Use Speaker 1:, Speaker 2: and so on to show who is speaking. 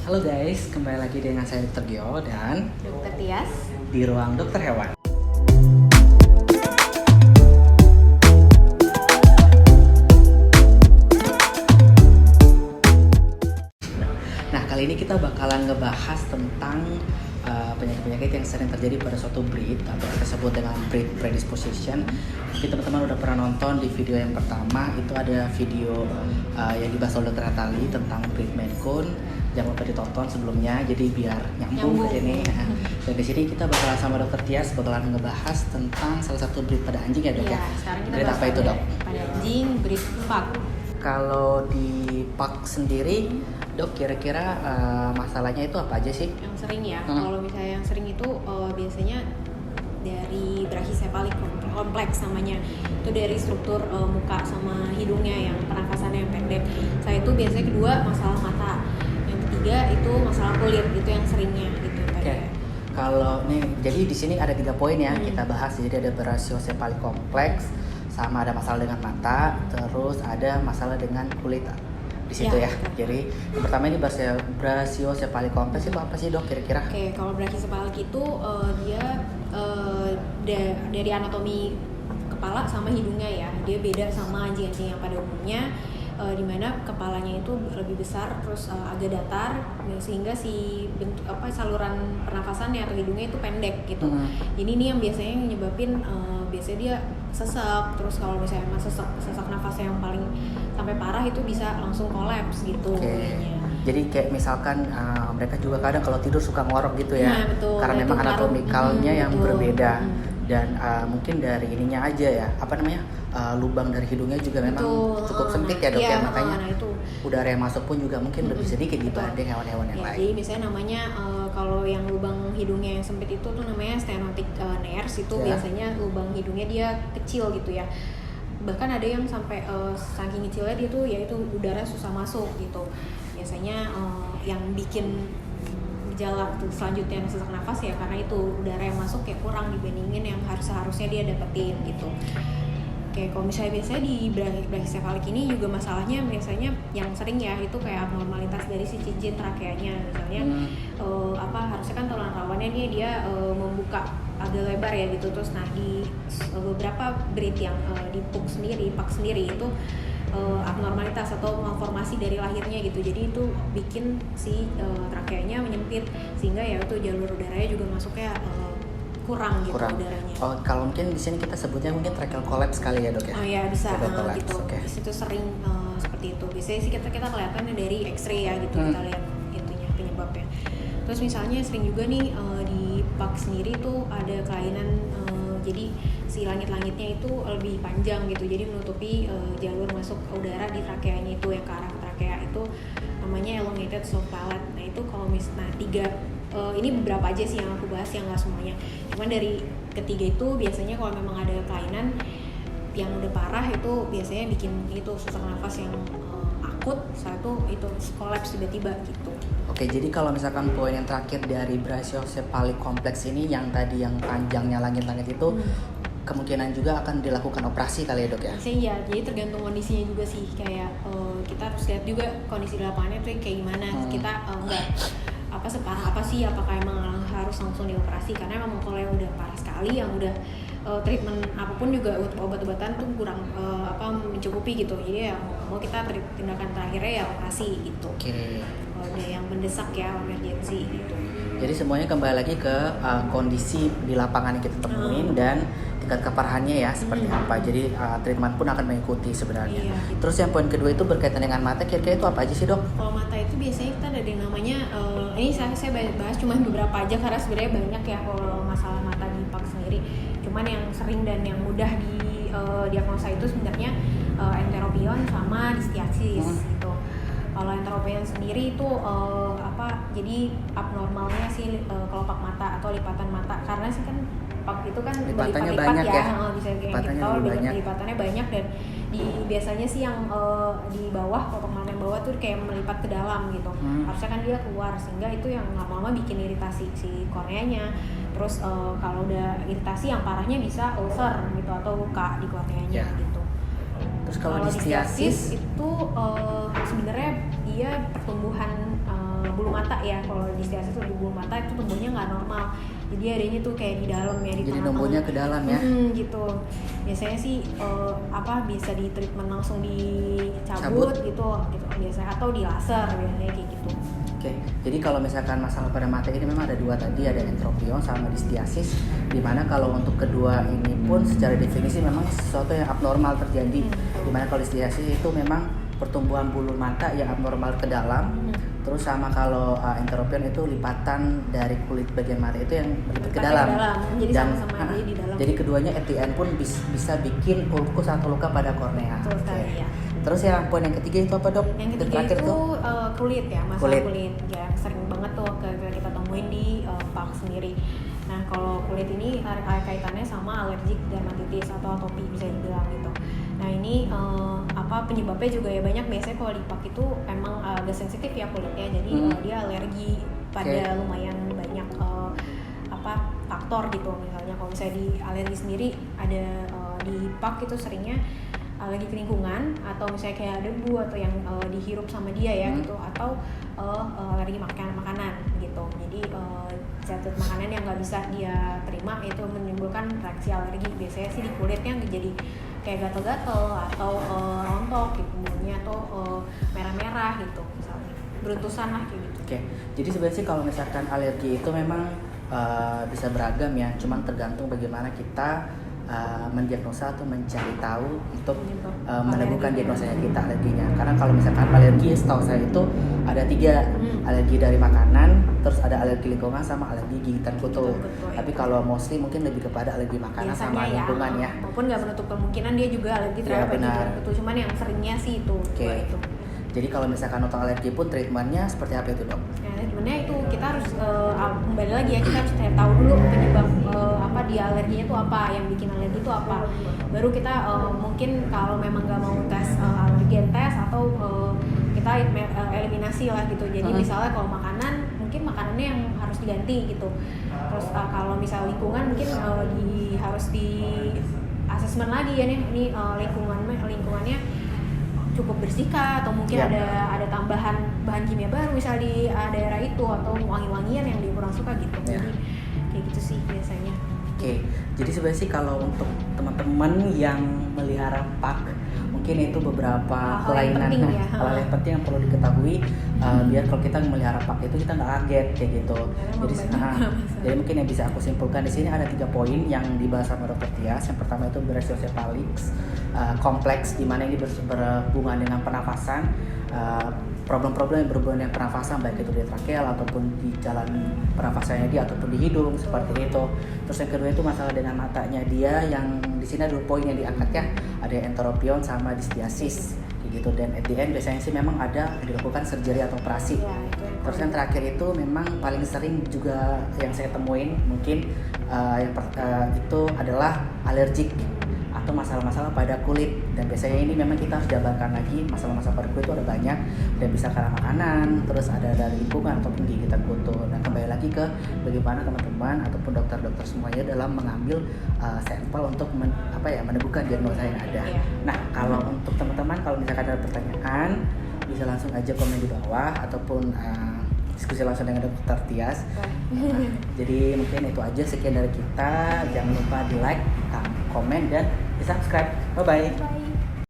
Speaker 1: Halo guys, kembali lagi dengan saya Dr. Gio dan
Speaker 2: Dokter Tias
Speaker 1: di Ruang Dokter Hewan. Nah, kali ini kita bakalan ngebahas tentang penyakit-penyakit yang sering terjadi pada suatu breed atau kita sebut dengan breed predisposition. Mungkin teman-teman udah pernah nonton di video yang pertama, itu ada video yang dibahas oleh Dr. Natali tentang breed Maine Coon. Jangan lupa ditonton sebelumnya, jadi biar nyambung ke sini. Dan di sini kita bakalan sama Dr. Tias bakalan ngebahas tentang salah satu breed pada anjing ya dok ya.
Speaker 2: Sekarang kita
Speaker 1: breed apa itu dok?
Speaker 2: Pada anjing breed Pug.
Speaker 1: Kalau di Pug sendiri, dok kira-kira masalahnya itu apa aja sih?
Speaker 2: Yang sering ya, kalau misalnya yang sering itu biasanya dari brachycephalic kompleks namanya. Itu dari struktur muka sama hidungnya yang pernafasannya yang pendek. Saya itu biasanya kedua masalah mata. Yang ketiga itu masalah kulit, itu yang seringnya gitu.
Speaker 1: Okay. Kalau nih, jadi di sini ada 3 poin ya kita bahas. Jadi ada brachycephalic kompleks, sama ada masalah dengan mata, terus ada masalah dengan kulit di situ ya. Jadi yang pertama ini brachycephalic kompleks itu apa sih dok kira-kira?
Speaker 2: Oke, kalau brachycephalic itu dia dari anatomi kepala sama hidungnya ya, dia beda sama anjing-anjing yang pada umumnya. Dimana kepalanya itu lebih besar, terus agak datar, sehingga si saluran pernafasannya atau hidungnya itu pendek gitu. Jadi ini yang biasanya nyebabin biasanya dia sesak, terus kalau misalnya sesak nafasnya yang paling sampai parah itu bisa langsung kolaps gitu.
Speaker 1: Jadi kayak misalkan mereka juga kadang kalau tidur suka ngorok gitu ya,
Speaker 2: betul.
Speaker 1: Karena memang anatomikalnya yang berbeda. Dan mungkin dari ininya aja ya, lubang dari hidungnya juga memang cukup sempit ya dok ya, makanya udara yang masuk pun juga mungkin lebih sedikit dibanding hewan-hewan yang lain.
Speaker 2: Jadi misalnya namanya kalau yang lubang hidungnya yang sempit itu tuh namanya stenotic nares, itu biasanya lubang hidungnya dia kecil gitu ya. Bahkan ada yang sampai saking kecilnya dia tuh yaitu udara susah masuk gitu. Biasanya yang bikin gejala selanjutnya yang sesak nafas ya karena itu udara yang masuk kayak kurang dibandingin yang seharusnya dia dapetin gitu. Oke, kalau misalnya biasanya di brachycephalic ini juga masalahnya biasanya yang sering ya itu kayak abnormalitas dari si cincin trakeanya misalnya harusnya kan tulang rawannya dia membuka agak lebar ya gitu, terus nah di beberapa breed yang di Pug sendiri itu abnormalitas atau malformasi dari lahirnya gitu, jadi itu bikin si trakeanya menyempit sehingga ya itu jalur udaranya juga masuknya kurang udaranya.
Speaker 1: Oh, kalau mungkin di sini kita sebutnya mungkin tracheal collapse kali ya dok ya?
Speaker 2: Oh ya bisa gitu.
Speaker 1: Okay.
Speaker 2: Itu sering seperti itu. Biasanya sih kita kelihatannya dari X-ray ya gitu, kita lihat itunya penyebabnya. Terus misalnya sering juga nih di Pug sendiri tuh ada kelainan, jadi si langit-langitnya itu lebih panjang gitu, jadi menutupi jalur masuk udara di trakeanya itu yang ke arah trakea itu namanya elongated soft palate. Nah itu kalau ini beberapa aja sih yang aku bahas, yang nggak semuanya. Cuman dari ketiga itu biasanya kalau memang ada kelainan yang udah parah itu biasanya bikin itu sesak nafas yang akut, satu itu kolaps tiba-tiba gitu.
Speaker 1: Oke, jadi kalau misalkan poin yang terakhir dari brachycephalic kompleks ini yang tadi yang panjangnya langit-langit itu kemungkinan juga akan dilakukan operasi kali ya dok ya?
Speaker 2: Iya, jadi tergantung kondisinya juga sih, kayak kita harus lihat juga kondisi di lapangannya tuh kayak gimana. Kita nggak separah apa sih, apakah emang harus langsung dioperasi, karena emang kalau yang udah parah sekali, yang udah treatment apapun juga obat-obatan tuh kurang mencukupi gitu, jadi ya mau kita tindakan terakhirnya ya operasi gitu. Kalau ada yang mendesak ya emergency gitu.
Speaker 1: Jadi semuanya kembali lagi ke kondisi di lapangan yang kita temuin dan tingkat keparahannya ya seperti apa. Jadi treatment pun akan mengikuti sebenarnya.
Speaker 2: Gitu.
Speaker 1: Terus yang poin kedua itu berkaitan dengan mata, kira-kira itu apa aja sih dok?
Speaker 2: Kalau mata itu biasanya kita ada yang namanya ini saya bahas cuma beberapa aja karena sebenarnya banyak ya kalau masalah mata di Pug sendiri. Cuman yang sering dan yang mudah di diagnosa itu sebenarnya enteropion sama distiasis gitu. Kalau enteropion sendiri itu jadi abnormalnya sih kelopak mata atau lipatan mata, karena sih kan Pug itu kan
Speaker 1: lipatannya
Speaker 2: berlipat-lipat
Speaker 1: banyak ya.
Speaker 2: Bisa kayak kita tahu lipatannya banyak, dan biasanya sih yang di bawah, kelopak mata yang bawah tuh kayak melipat ke dalam gitu. Harusnya kan dia keluar, sehingga itu yang lama-lama bikin iritasi si korneanya. Terus kalau udah iritasi yang parahnya bisa ulcer gitu atau luka di korneanya gitu.
Speaker 1: Terus kalau
Speaker 2: distiasis itu sebenarnya dia pertumbuhan bulu mata ya. Kalau distiasis tuh di bulu mata itu tumbuhnya nggak normal. Jadi adanya tuh kayak di dalam ya, di
Speaker 1: Jadi
Speaker 2: tengah-tengah.
Speaker 1: numbuhnya ke dalam ya.
Speaker 2: Gitu. Biasanya sih bisa di treatment langsung dicabut gitu biasanya, atau di laser biasanya kayak gitu.
Speaker 1: Oke, jadi kalau misalkan masalah pada mata ini memang ada dua tadi, ada entropion sama distiasis. Dimana kalau untuk kedua ini pun secara definisi memang sesuatu yang abnormal terjadi. Dimana kalau distiasis itu memang pertumbuhan bulu mata yang abnormal ke dalam. Terus sama kalau entropion itu lipatan dari kulit bagian mata itu yang lipat ke dalam.
Speaker 2: Jadi
Speaker 1: Dan
Speaker 2: sama-sama aja di dalam.
Speaker 1: jadi keduanya at the end pun bisa bikin ulkus atau luka pada kornea.
Speaker 2: Betul sekali, ya.
Speaker 1: Terus yang poin yang ketiga itu apa, Dok?
Speaker 2: Yang ketiga
Speaker 1: Terakhir
Speaker 2: itu
Speaker 1: tuh
Speaker 2: kulit ya, masalah kulit ya, sering banget tuh kita temuin di pak sendiri. Nah kalau kulit ini kaitannya sama alergik dermatitis atau atopi bisa dibilang gitu. Nah ini penyebabnya juga ya banyak. Biasanya kalau di pak itu emang agak sensitif ya kulitnya, jadi dia alergi pada lumayan banyak faktor gitu. Misalnya kalau misalnya di alergi sendiri ada di pak itu seringnya alergi ke lingkungan, atau misalnya kayak debu atau yang dihirup sama dia ya gitu, atau alergi makanan gitu. Jadi zat-zat makanan yang nggak bisa dia terima itu menimbulkan reaksi alergi. Biasanya sih di kulitnya jadi kayak gatal-gatal atau rontok gitu bulunya, atau merah-merah gitu misalnya, beruntusan lah kayak gitu.
Speaker 1: Oke, jadi sebenarnya sih kalau misalkan alergi itu memang bisa beragam ya, cuman tergantung bagaimana kita mendiagnosa atau mencari tahu untuk menemukan diagnosanya kita alerginya. Karena kalau misalkan alergi, setahu saya itu ada 3, alergi dari makanan, terus ada alergi lingkungan sama alergi gigitan kutu. Tapi kalau mostly mungkin lebih kepada alergi makanan sama lingkungan ya.
Speaker 2: Maupun nggak menutup kemungkinan dia juga alergi terhadap gigitan kutu. Cuman yang seringnya sih itu. Itu.
Speaker 1: Jadi kalau misalkan untuk alergi pun treatmentnya seperti apa itu, Dok?
Speaker 2: Ya, treatmentnya itu kita harus kembali lagi ya, kita harus tahu dulu penyebab dia alerginya itu apa, yang bikin alergi itu apa. Baru kita mungkin kalau memang nggak mau tes alergen tes, atau kita eliminasi lah gitu. Jadi misalnya kalau makanan, mungkin makanannya yang harus diganti gitu. Terus kalau misalnya lingkungan mungkin harus di asesmen lagi ya nih, ini lingkungannya cukup bersihkah, atau mungkin ada tambahan bahan kimia baru misal di daerah itu, atau wangi-wangian yang dia kurang suka gitu. Jadi kayak gitu sih biasanya.
Speaker 1: Oke, jadi sebenarnya sih kalau untuk teman-teman yang melihara pak, mungkin itu beberapa kelainan, hal yang penting yang perlu diketahui biar kalau kita melihara pak itu kita nggak kaget kayak gitu. Jadi mungkin yang bisa aku simpulkan di sini ada 3 poin yang dibahas sama Dr. Tias. Yang pertama itu brachycephalix kompleks, di mana ini berhubungan dengan pernafasan, problem-problem yang berhubungan dengan pernafasan, baik itu di trakeal ataupun di jalan pernafasannya dia ataupun di hidung seperti itu. Terus yang kedua itu masalah dengan matanya dia, yang di sini ada 2 poin yang diangkat ya, ada entropion sama distiasis gitu. Dan at the end biasanya sih memang ada dilakukan surgery atau operasi. Terus yang terakhir itu memang paling sering juga yang saya temuin mungkin itu adalah alergik atau masalah-masalah pada kulit. Dan biasanya ini memang kita harus jabarkan lagi, masalah-masalah pada kulit itu ada banyak, dan bisa karena makanan, terus ada dari lingkungan ataupun gigitan kutu. Dan kembali lagi ke bagaimana teman-teman ataupun dokter-dokter semuanya dalam mengambil sampel untuk menemukan diagnosa yang ada. Nah, kalau untuk teman-teman kalau misalkan ada pertanyaan bisa langsung aja komen di bawah ataupun diskusi langsung dengan Dr. Tias. Jadi mungkin itu aja, sekian dari kita. Jangan lupa di like, komen, dan di subscribe. Bye-bye.